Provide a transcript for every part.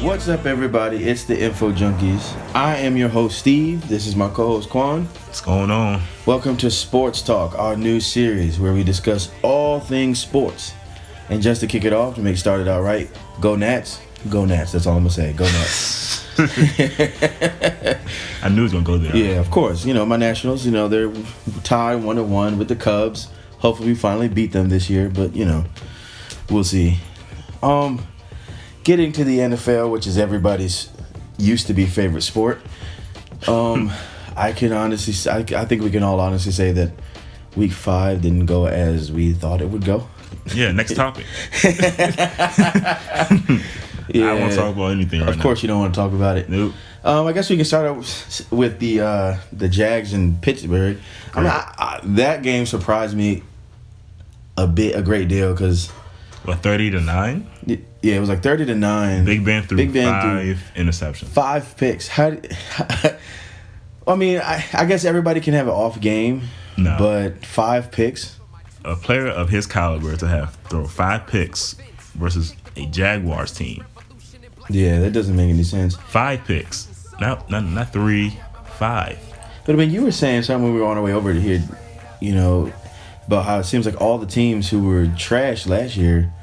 What's up, everybody? It's the Info Junkies. I am your host, Steve. This is my co-host, Quan. What's going on? Welcome to Sports Talk, our new series where we discuss all things sports. And just to kick it off, to make it started out right, go Nats. Go Nats. That's all I'm going to say. Go Nats. I knew it was going to go there. Yeah, of course. You know, my Nationals, they're tied 1-1 with the Cubs. Hopefully we finally beat them this year, but, we'll see. Getting to the NFL, which is everybody's used to be favorite sport. I think we can all honestly say that Week 5 didn't go as we thought it would go. Yeah, next topic. Yeah, I don't want to talk about anything right now. Of course you don't want to talk about it. Nope. I guess we can start out with the Jags in Pittsburgh. I mean, that game surprised me a great deal because... What, 30-9? Yeah, it was like 30-9. Big Ben threw 5 interceptions. 5 picks. I mean, I guess everybody can have an off game. No. But 5 picks? A player of his caliber to throw 5 picks versus a Jaguars team. Yeah, that doesn't make any sense. 5 picks. Not 3, 5. But I mean, you were saying something when we were on our way over to here, about how it seems like all the teams who were trash last year,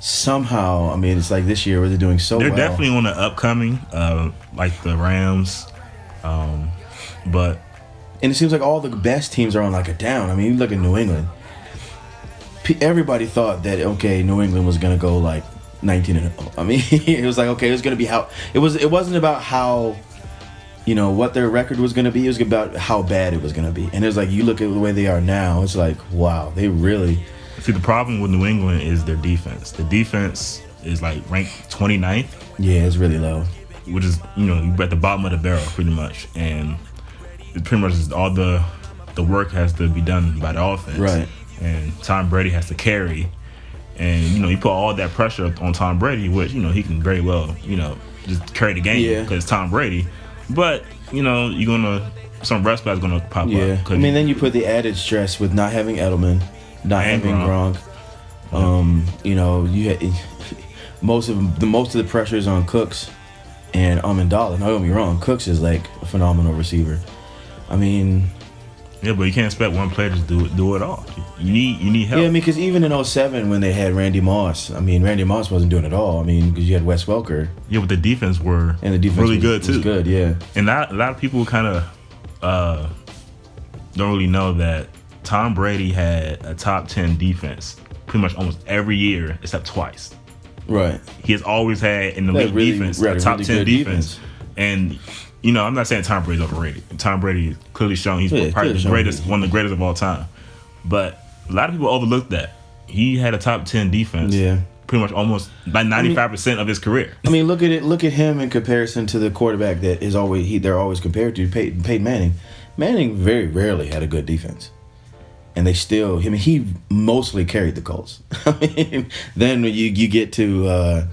somehow, I mean, it's like this year where they're doing so They're well. definitely on the upcoming, like the Rams. But... And it seems like all the best teams are on like a down. I mean, you look at New England. Everybody thought that, okay, New England was going to go like 19-0. I mean, it was like, okay, it was going to be how... It wasn't about how... what their record was going to be. It was about how bad it was going to be. And it was like, you look at the way they are now, it's like, wow, they really... See, the problem with New England is their defense. The defense is like ranked 29th. Yeah, it's really low. Which is, you're at the bottom of the barrel pretty much. And it pretty much is all the work has to be done by the offense. Right. And Tom Brady has to carry. And, you put all that pressure on Tom Brady, which, he can very well, just carry the game because it's Tom Brady. But, some rest is going to pop up. Yeah. I mean, then you put the added stress with not having Edelman, not having Gronk. You had most of the pressure is on Cooks and Amendola. Don't get me wrong, Cooks is like a phenomenal receiver. I mean... Yeah, but you can't expect one player to do it all. You need help. Yeah, I mean, because even in 2007 when they had Randy Moss, Randy Moss wasn't doing it all. I mean, because you had Wes Welker. Yeah, but the defense really good too. Was good, yeah. And a lot of people kind of don't really know that Tom Brady had a top 10 defense pretty much almost every year except twice. Right. He has always had in the league defense a top 10 defense. And I'm not saying Tom Brady's overrated. Tom Brady clearly shown he's probably the greatest, one of the greatest of all time. But a lot of people overlook that. He had a top 10 defense. Yeah. Pretty much almost by 95% of his career. I mean, look at him in comparison to the quarterback that is they're always compared to, Peyton Manning. Manning very rarely had a good defense. And they still, he mostly carried the Colts. Then when you get to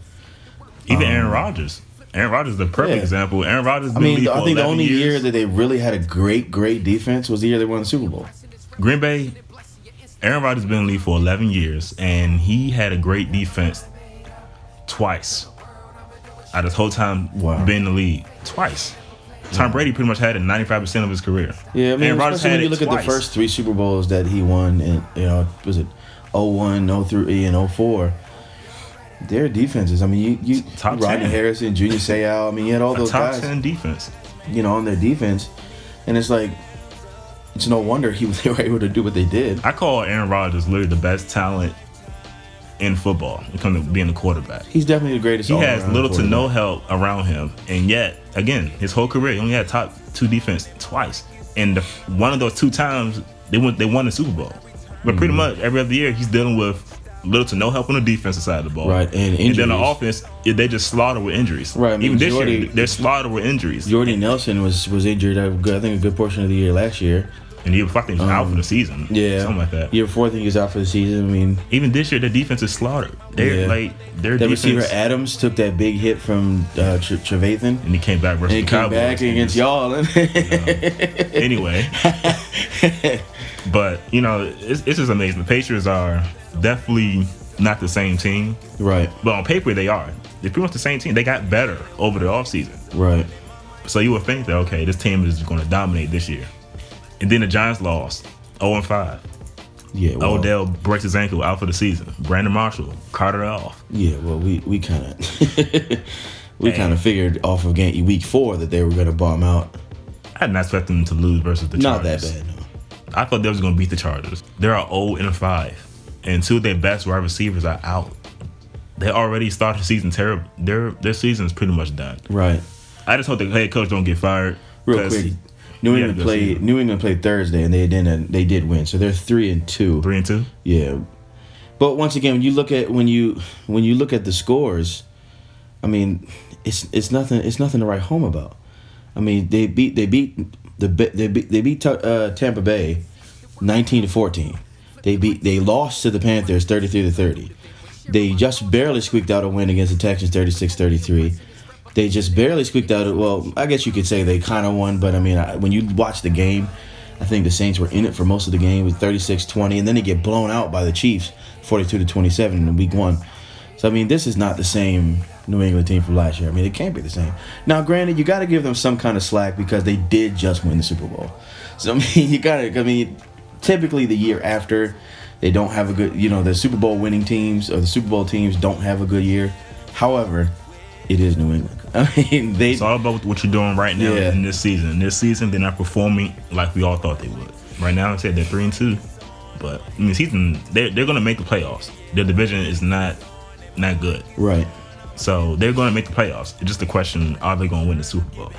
even Aaron Rodgers. Aaron Rodgers is the perfect example. Aaron Rodgers been in the league for 11 years. I think the only year that they really had a great defense was the year they won the Super Bowl. Green Bay, Aaron Rodgers has been in the league for 11 years, and he had a great defense twice out of his whole time being in the league. Twice. Tom Brady pretty much had it 95% of his career. Yeah, I mean, Aaron Rodgers had when you look at the first 3 Super Bowls that he won, in, was it 01, 03, and 04? Their defenses. I mean, you top Rodney 10. Harrison, Junior Seau. I mean, you had all those guys. Top 10 defense. On their defense, and it's like it's no wonder they were able to do what they did. I call Aaron Rodgers literally the best talent in football when it comes to being a quarterback. He's definitely the greatest. He has little to no help around him, and yet again, his whole career he only had top 2 defense twice, and one of those 2 times they won the Super Bowl. But pretty much every other year he's dealing with little to no help on the defensive side of the ball. Right, and then the offense, they just slaughter with injuries. Right, even this year, they're slaughtered with injuries. Jordy Nelson was injured, I think, a good portion of the year last year. And he was out for the season. Yeah. Something like that. Year 4, I think he was out for the season. I mean, even this year, their defense is slaughtered. Their defense, receiver Adams took that big hit from Trevathan. And he came back versus the Cowboys. And he came back against y'all. Anyway. But, it's just amazing. The Patriots are definitely not the same team. Right. But on paper, they are. They're pretty much the same team. They got better over the offseason. Right. So you would think that, okay, this team is going to dominate this year. And then the Giants lost 0-5. Yeah. Well, Odell breaks his ankle out for the season. Brandon Marshall carted it off. Yeah. Well, we kind of figured off of week 4 that they were going to bomb out. I did not expect them to lose versus the Chargers. Not that bad, no. I thought they was going to beat the Chargers. They're 0-5. And 2 of their best wide receivers are out. They already started the season terrible. Their season is pretty much done. Right. I just hope the head coach don't get fired. Real quick, New England played Thursday, and they did win. So they're 3-2. 3-2. Yeah. But once again, when you look at the scores, I mean, it's nothing to write home about. I mean, they beat Tampa Bay 19-14. They lost to the Panthers 33-30. They just barely squeaked out a win against the Texans 36-33. They just barely squeaked out. Well, I guess you could say they kind of won, but I mean, when you watch the game, I think the Saints were in it for most of the game with 36-20, and then they get blown out by the Chiefs 42-27 in week 1. So I mean, this is not the same New England team from last year. I mean, it can't be the same. Now, granted, you got to give them some kind of slack because they did just win the Super Bowl. So I mean, typically the year after, they don't have a good, the Super Bowl winning teams or the Super Bowl teams don't have a good year. However, it is New England. I mean, it's all about what you're doing right now in this season. In this season, they're not performing like we all thought they would. Right now, I said they're 3-2, but in the season, they're going to make the playoffs. Their division is not good. Right. So they're going to make the playoffs. It's just a question: are they going to win the Super Bowl?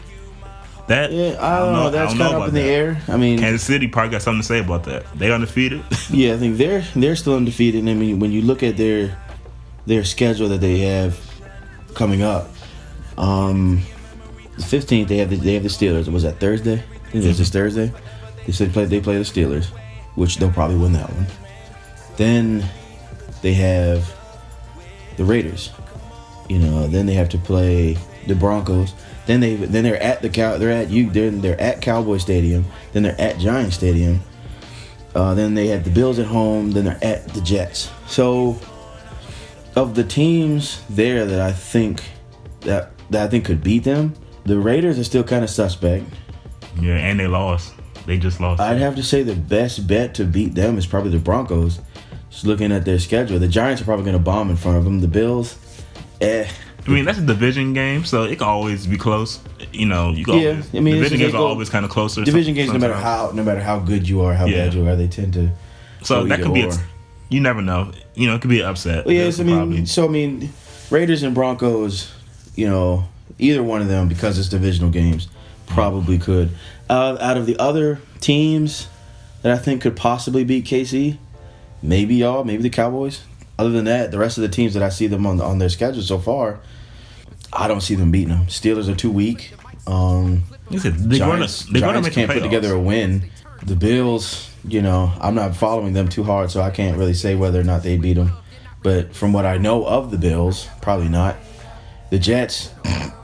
I don't know. That's kind of up in the air. I mean, Kansas City probably got something to say about that. They undefeated. Yeah, I think they're still undefeated. I mean, when you look at their schedule that they have coming up, the 15th they have the Steelers. Was that Thursday? I think it's just Thursday. They said they play the Steelers, which they'll probably win that one. Then they have the Raiders. Then they have to play the Broncos. Then they're at Cowboy Stadium. Then they're at Giant Stadium. Then they have the Bills at home. Then they're at the Jets. So, of the teams there that I think could beat them, the Raiders are still kind of suspect. Yeah, and they lost. They just lost. I'd have to say the best bet to beat them is probably the Broncos. Just looking at their schedule, the Giants are probably going to bomb in front of them. The Bills, I mean, that's a division game, so it can always be close. Division games are always kind of closer. Division games, no matter how good you are, how bad you are, they tend to. So that could be. You never know. It could be an upset. Well, yes, Raiders and Broncos. Either one of them, because it's divisional games, probably could. Out of the other teams that I think could possibly beat KC, maybe the Cowboys. Other than that, the rest of the teams that I see them on their schedule so far, I don't see them beating them. Steelers are too weak. Giants can't put together a win. The Bills, I'm not following them too hard, so I can't really say whether or not they beat them. But from what I know of the Bills, probably not. The Jets,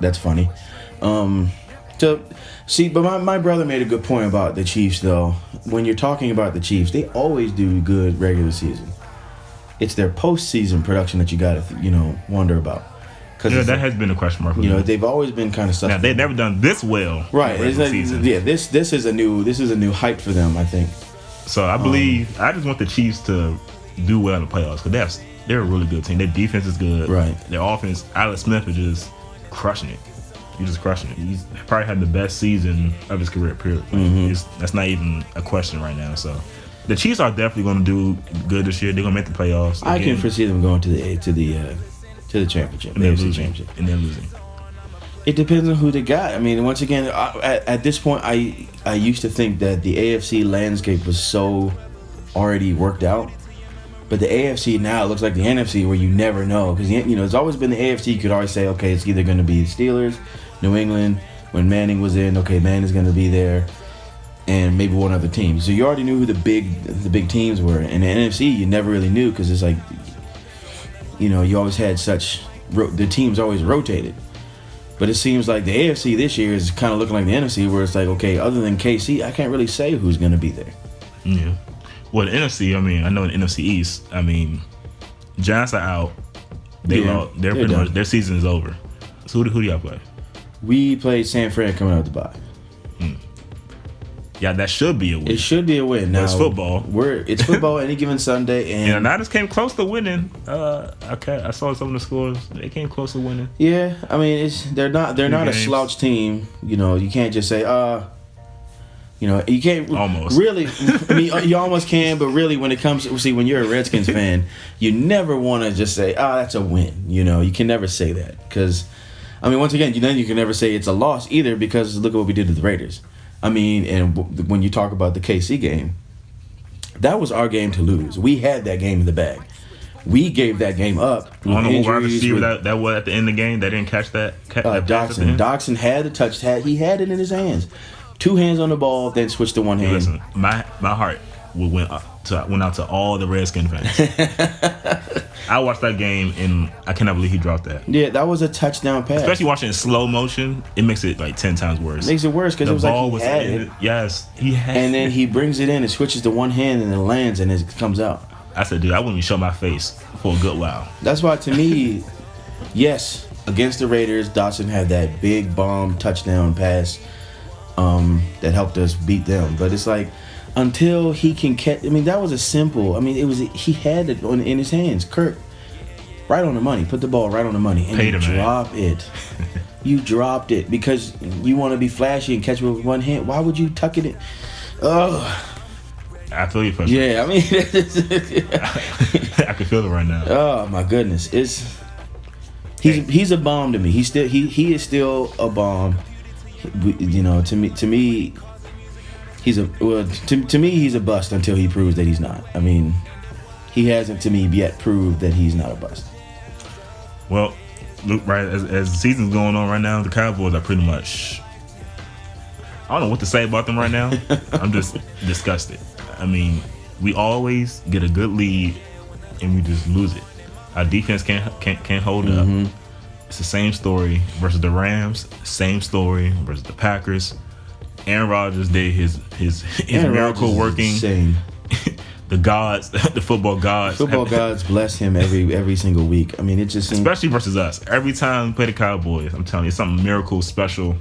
that's funny. But my brother made a good point about the Chiefs, though. When you're talking about the Chiefs, they always do good regular season. It's their postseason production that you got to, wonder about. That has been a question mark. They've always been kind of stuff. Now they've never done this well. Right. This is a new height for them, I think. So I believe I just want the Chiefs to do well in the playoffs because they're a really good team. Their defense is good. Right. Their offense, Alex Smith is just crushing it. He's just crushing it. He's probably had the best season of his career. Period. That's not even a question right now. So. The Chiefs are definitely going to do good this year. They're going to make the playoffs. I can foresee them going to the championship, and they're losing. It depends on who they got. I mean, once again, at this point, I used to think that the AFC landscape was so already worked out, but the AFC now looks like the NFC, where you never know because it's always been the AFC. You could always say, okay, it's either going to be the Steelers, New England. When Manning was in, okay, Manning's going to be there. And maybe one other team. So you already knew who the big teams were. And the NFC, you never really knew because it's like, you always had the teams always rotated. But it seems like the AFC this year is kind of looking like the NFC, where it's like, okay, other than KC, I can't really say who's going to be there. Yeah. Well, the NFC, I know the NFC East, Giants are out. They lost. They're pretty much their season is over. So who do y'all play? We played San Fran coming out the bye. Yeah, that should be a win. It should be a win. Now it's football. It's football any given Sunday, and the Niners came close to winning. I saw some of the scores. They came close to winning. Yeah, I mean they're not a slouch team. You know, you can't just say you know, you can't almost really. I mean, you almost can, but really, when it comes to when you're a Redskins fan, you never want to just say, that's a win. You know, you can never say that because, I mean, once again, then you can never say it's a loss either because look at what we did to the Raiders. I mean, and when you talk about the KC game, that was our game to lose. We had that game in the bag. We gave that game up. On the wide receiver that was at the end of the game that didn't catch that. Doxson had the touch. He had it in his hands. 2 hands on the ball, then switched to 1 hand. Listen, my heart went out to all the Redskins fans. I watched that game and I cannot believe he dropped that. Yeah, that was a touchdown pass. Especially watching it in slow motion, it makes it like 10 times worse. It makes it worse because it was like he had it. Yes, he had it. And then he brings it in and switches to 1 hand and it lands and it comes out. I said, dude, I wouldn't even show my face for a good while. That's why, to me, yes, against the Raiders, Dotson had that big bomb touchdown pass that helped us beat them. But it's like, until he can catch, I mean, that was a simple, I mean, he had it in his hands. Kirk, right on the money, put the ball right on the money, and you drop it. You dropped it because you want to be flashy and catch it with 1 hand. Why would you tuck it in? Oh. I feel you. Yeah, I mean, I can feel it right now. Oh my goodness, he's a bomb to me. He is still a bomb. You know, to me, he's a bust until he proves that he's not. I mean, he hasn't to me yet proved that he's not a bust. Well, look, right as the season's going on right now, the Cowboys are pretty much. I don't know what to say about them right now. I'm just disgusted. I mean, we always get a good lead and we just lose it. Our defense can't hold up. It's the same story versus the Rams. Same story versus the Packers. Aaron Rodgers did his miracle working. Insane. The gods, the football gods. Football gods bless him every single week. I mean, it just seems, especially versus us. Every time we play the Cowboys, I'm telling you, it's some miracle special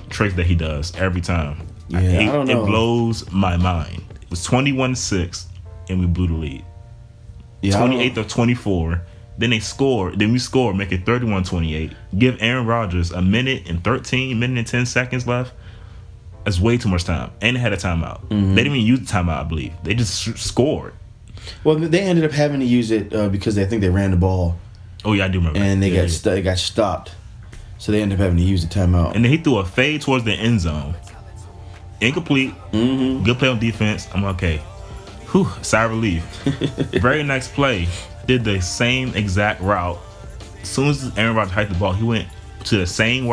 trick that he does every time. Yeah, I don't know. It blows my mind. It was 21-6, and we blew the lead. Yeah, 28-24. Then we score, make it 31-28. Give Arron Rogers a minute and 10 seconds left. That's way too much time. And they had a timeout. They didn't even use the timeout, I believe. They just scored. Well, they ended up having to use it because I think they ran the ball. Oh, yeah, I do remember and that. They got stopped. So they ended up having to use the timeout. And then he threw a fade towards the end zone. Incomplete. Good play on defense. I'm okay. Whew, sigh of relief. Very next play, did the same exact route. As soon as Aaron Rodgers hiked the ball, he went to the same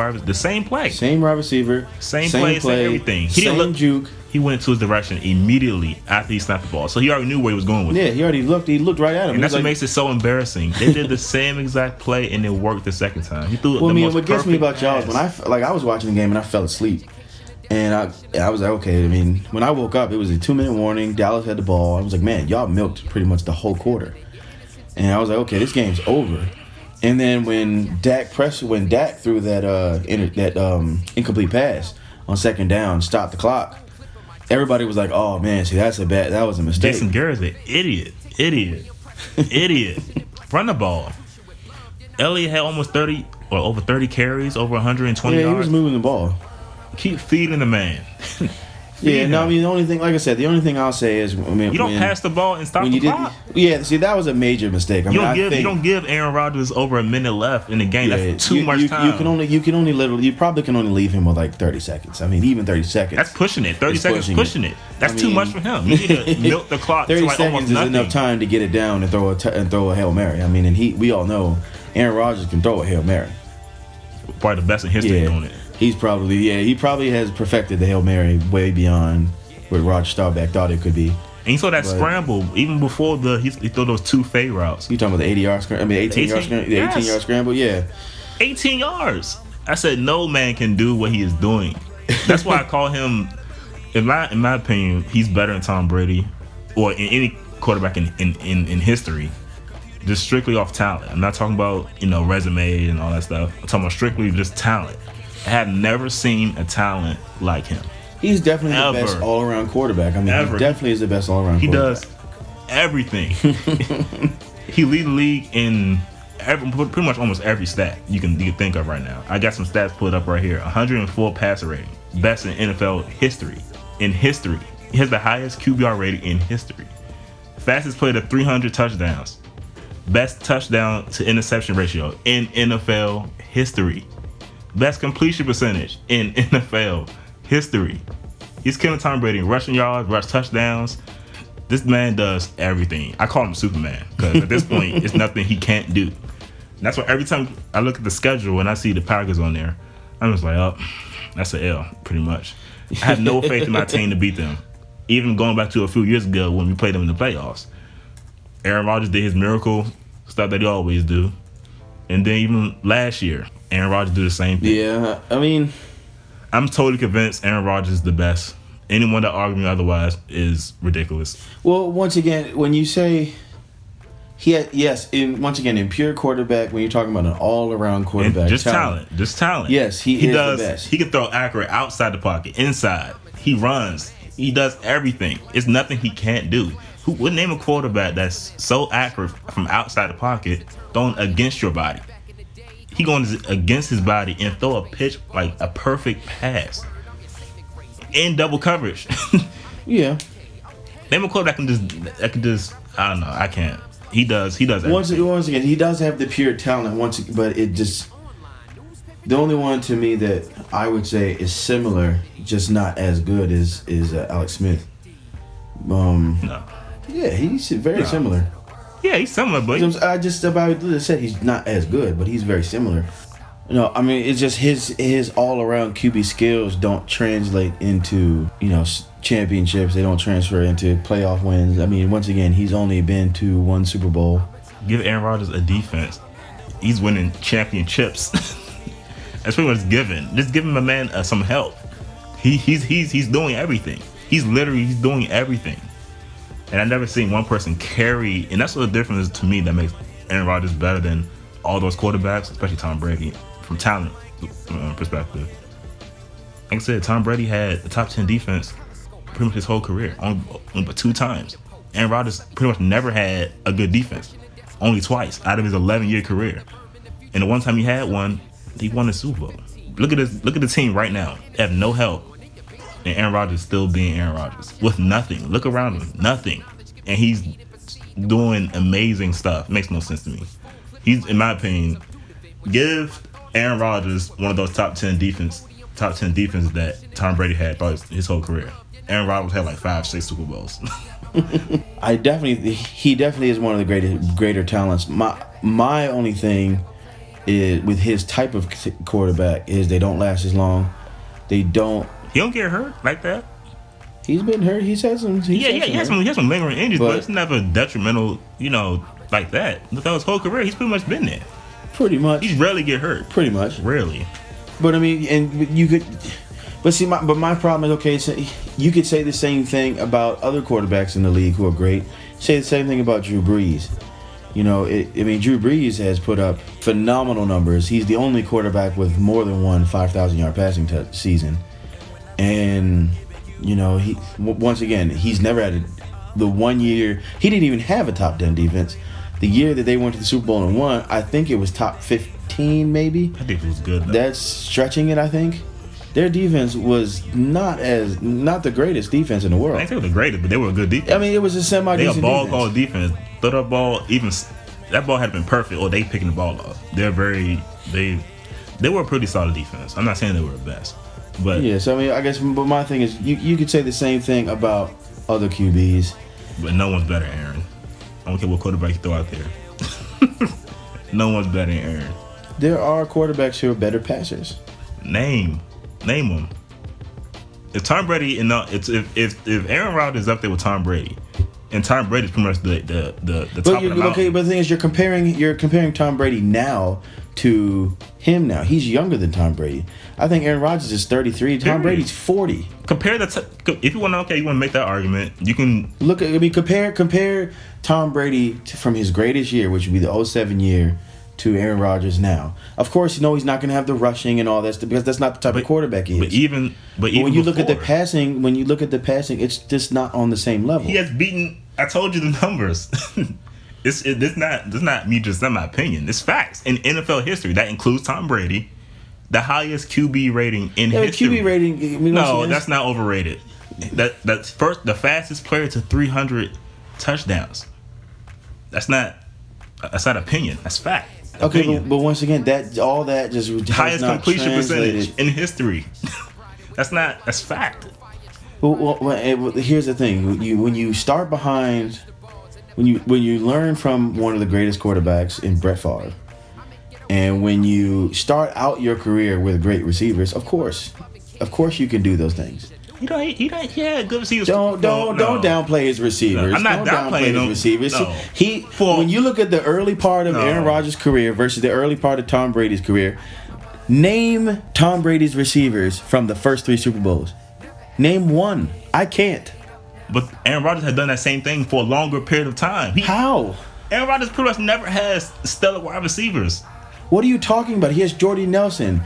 play. Same wide receiver. Same play, same everything. He didn't look juke. He went to his direction immediately after he snapped the ball. So he already knew where he was going with it. Yeah, he already looked. He looked right at him. And that's what makes it so embarrassing. They did the same exact play and it worked the second time. He threw what gets me about y'all is when I was watching the game and I fell asleep. And I was like, okay. I mean, when I woke up, it was a 2-minute warning. Dallas had the ball. I was like, man, y'all milked pretty much the whole quarter. And I was like, okay, this game's over. And then when Dak threw that incomplete pass on second down, stopped the clock, everybody was like, oh man, see that was a mistake. Jason Garrett's an idiot. Run the ball. Elliott had almost 30 or over 30 carries, over 120 yards. Yeah, he was moving the ball. Keep feeding the man. Yeah, no, I mean, the only thing I'll say is, I mean, you don't pass the ball and stop the clock. Yeah, see, that was a major mistake. I mean, you don't give Aaron Rodgers over a minute left in the game. That's too much time. You probably can only leave him with like 30 seconds. I mean, even 30 seconds. That's pushing it. 30 seconds pushing it. That's too much for him. You need to milk the clock. 30 seconds is enough time to get it down and throw a Hail Mary. I mean, and we all know Aaron Rodgers can throw a Hail Mary. Probably the best in history doing it. He probably has perfected the Hail Mary way beyond what Roger Staubach thought it could be. And you saw that scramble even before he threw those 2 fade routes. You talking about the 80-yard scramble? I mean, 18-yard scramble. The 18-yard scramble, yeah. 18 yards. I said no man can do what he is doing. That's why I call him. In my opinion, he's better than Tom Brady or in any quarterback in history. just strictly off talent. I'm not talking about, resume and all that stuff. I'm talking about strictly just talent. I have never seen a talent like him. He's definitely the best all-around quarterback. I mean, he definitely is the best all-around quarterback. He does everything. He leads the league in pretty much almost every stat you can think of right now. I got some stats pulled up right here. 104 passer rating, best in NFL history. In history, he has the highest QBR rating in history. Fastest play to 300 touchdowns. Best touchdown to interception ratio in NFL history. Best completion percentage in NFL history. He's killing Tom Brady in rushing yards, rush touchdowns. This man does everything. I call him Superman because at this point, it's nothing he can't do. And that's why every time I look at the schedule and I see the Packers on there, I'm just like, oh, that's an L, pretty much. I have no faith in my team to beat them. Even going back to a few years ago when we played them in the playoffs. Arron Rogers did his miracle stuff that he always do. And then even last year, Arron Rodgers do the same thing. Yeah, I mean, I'm totally convinced Arron Rodgers is the best. Anyone that argues otherwise is ridiculous. Well, once again, when you say in pure quarterback, when you're talking about an all-around quarterback, and just talent. Yes, he is does, the best. He can throw accurate outside the pocket, inside. He runs. He does everything. It's nothing he can't do. Who would name a quarterback that's so accurate from outside the pocket, throwing against your body? He going against his body and throw a pitch like a perfect pass in double coverage. Yeah. Name a quarterback that can just I don't know. I can't. He does everything. Once again, he does have the pure talent. But it just the only one to me that I would say is similar, just not as good, is Alex Smith. No. Yeah, he's very similar. Yeah, he's similar, but I just about said he's not as good, but he's very similar. No, I mean, it's just his all-around QB skills don't translate into, championships. They don't transfer into playoff wins. I mean, once again, he's only been to one Super Bowl. Give Arron Rodgers a defense. He's winning championships. That's pretty much given. Just give him a man some help. He's doing everything. He's doing everything. And I've never seen one person carry, and that's what the difference is to me that makes Arron Rodgers better than all those quarterbacks, especially Tom Brady, from talent perspective. Like I said, Tom Brady had the top 10 defense pretty much his whole career, only but 2 times. Arron Rodgers pretty much never had a good defense, only twice out of his 11-year career. And the one time he had one, he won the Super Bowl. Look at the team right now. They have no help. And Arron Rodgers still being Arron Rodgers with nothing. Look around him, nothing, and he's doing amazing stuff. It makes no sense to me. He's, in my opinion, give Arron Rodgers one of those top 10 defenses that Tom Brady had throughout his whole career. Arron Rodgers had like 5-6 Super Bowls. He definitely is one of the greater talents. My only thing is with his type of quarterback is they don't last as long. He don't get hurt like that. He's been hurt. He has some lingering injuries, but it's never detrimental, like that. Throughout his whole career, he's pretty much been there. Pretty much. He's rarely get hurt. Pretty much. Rarely. But I mean, and you could. But see, my problem is, okay, so you could say the same thing about other quarterbacks in the league who are great. Say the same thing about Drew Brees. Drew Brees has put up phenomenal numbers. He's the only quarterback with more than one 5,000-yard passing season. And, once again, he's never had the 1 year. He didn't even have a top 10 defense. The year that they went to the Super Bowl and won, I think it was top 15, maybe. I think it was good, though. That's stretching it, I think. Their defense was not the greatest defense in the world. I think they were the greatest, but they were a good defense. I mean, it was a semi-decent defense. They a ball-called defense. Throw that ball, that ball had been perfect, or they picking the ball up. They were a pretty solid defense. I'm not saying they were the best. But yeah, so I mean, I guess, but my thing is, you could say the same thing about other QBs. But no one's better than Arron. I don't care what quarterback you throw out there. No one's better than Arron. There are quarterbacks who are better passers. Name them. If Tom Brady if Arron Rodgers is up there with Tom Brady, And Tom Brady's pretty much the top of the mountain. Okay, but the thing is, you're comparing Tom Brady now to him now. He's younger than Tom Brady. I think Aaron Rodgers is 33. Tom Brady's 40. If you want to make that argument, you can compare Tom Brady from his greatest year, which would be the 2007 year, to Aaron Rodgers now. Of course, he's not going to have the rushing and all that stuff because that's not the type of quarterback he is. But when you look at the passing, it's just not on the same level. He has beaten. I told you the numbers. This not me just saying my opinion. It's facts in NFL history. That includes Tom Brady, the highest QB rating in history. QB rating. That's not overrated. That's the fastest player to 300 touchdowns. That's not opinion. That's fact. Okay, but once again, all that just highest completion percentage in history. That's fact. Well, here's the thing: when you start behind, when you learn from one of the greatest quarterbacks in Brett Favre, and when you start out your career with great receivers, of course you can do those things. He had good receivers. Don't downplay his receivers. No, I'm not downplaying his receivers. No. When you look at the early part of Aaron Rodgers' career versus the early part of Tom Brady's career, name Tom Brady's receivers from the first 3 Super Bowls. Name one. I can't. But Aaron Rodgers had done that same thing for a longer period of time. How? Aaron Rodgers pretty much never has stellar wide receivers. What are you talking about? He has Jordy Nelson.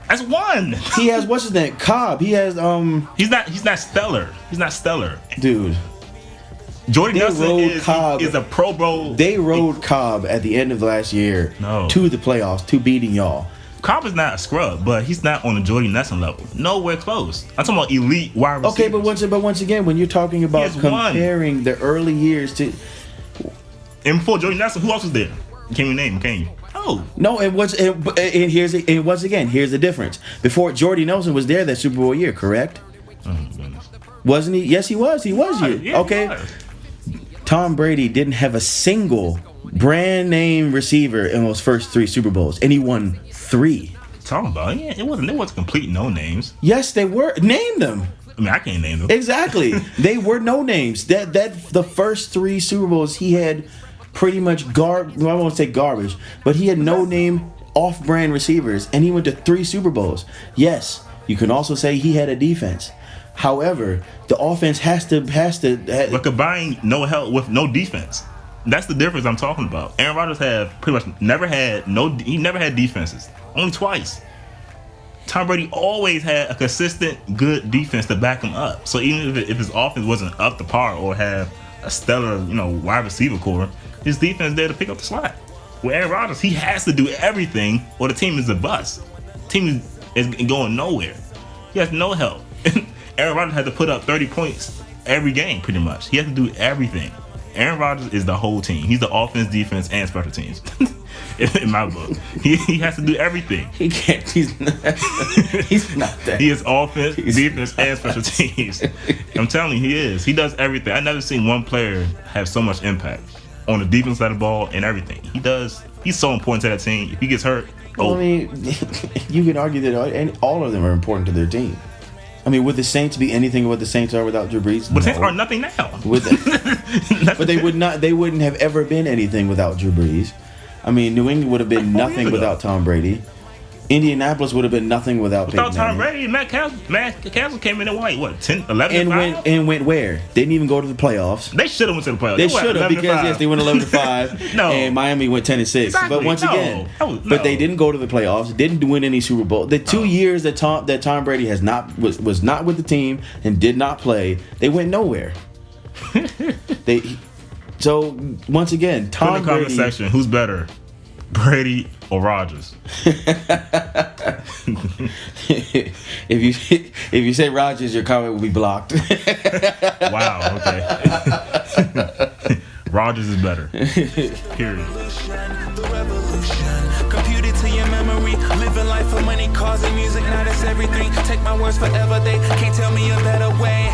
That's one. He has what's his name? Cobb. He has He's not stellar. He's not stellar, dude. Jordy Nelson is a Pro Bowl. They rode Cobb at the end of last year to the playoffs, to beating y'all. Cobb is not a scrub, but he's not on the Jordy Nelson level. Nowhere close. I'm talking about elite wide receivers. Okay, but once again, when you're talking about comparing the early years to, and before Jordy Nelson, who else was there? Can you name him? Can you? No, and once again, here's the difference. Before Jordy Nelson was there that Super Bowl year, correct? Oh my goodness. Wasn't he? Yes, he was. He was here. Yeah, okay. Tom Brady didn't have a single brand name receiver in those first 3 Super Bowls, and he won 3. Talking about it wasn't complete no names. Yes, they were. Name them. I mean, I can't name them. Exactly. They were no names. That the first 3 Super Bowls he had pretty much I won't say garbage, but he had no name off-brand receivers, and he went to 3 Super Bowls. Yes, you can also say he had a defense. However, the offense has to. But combining no help with no defense. That's the difference I'm talking about. Aaron Rodgers never had defenses. Only twice. Tom Brady always had a consistent good defense to back him up. So even if his offense wasn't up to par or have a stellar, wide receiver core, his defense is there to pick up the slack. With Aaron Rodgers, he has to do everything or the team is a bust. The team is going nowhere. He has no help. Aaron Rodgers had to put up 30 points every game, pretty much. He has to do everything. Aaron Rodgers is the whole team. He's the offense, defense, and special teams. In my book, he has to do everything. He can't. He's not that. He is offense, defense, and special teams. I'm telling you, he is. He does everything. I've never seen one player have so much impact on the defense side of the ball and everything. He does. He's so important to that team. If he gets hurt, I mean, you can argue that all of them are important to their team. I mean, would the Saints be anything what the Saints are without Drew Brees? But the Saints are nothing now. But they would not. They wouldn't have ever been anything without Drew Brees. I mean, New England would have been nothing without Tom Brady. Indianapolis would have been nothing without Tom Brady. Matt Castle came in and won 10, 11, and went where? They didn't even go to the playoffs. They should have went to the playoffs. They should have because they went 11-5. No, and Miami went 10-6. Exactly. But once again, but they didn't go to the playoffs. Didn't win any Super Bowl. The 2 years that Tom Brady was not with the team and did not play, they went nowhere. So once again, Tom Brady. Put in the comment section, who's better, Brady or Rodgers? if you say Rodgers, your comment will be blocked. Wow. Okay. Rodgers is better. Period. Computed to your memory, living life for money, cars and music. Now that's everything. Take my words forever. They can't tell me a better way.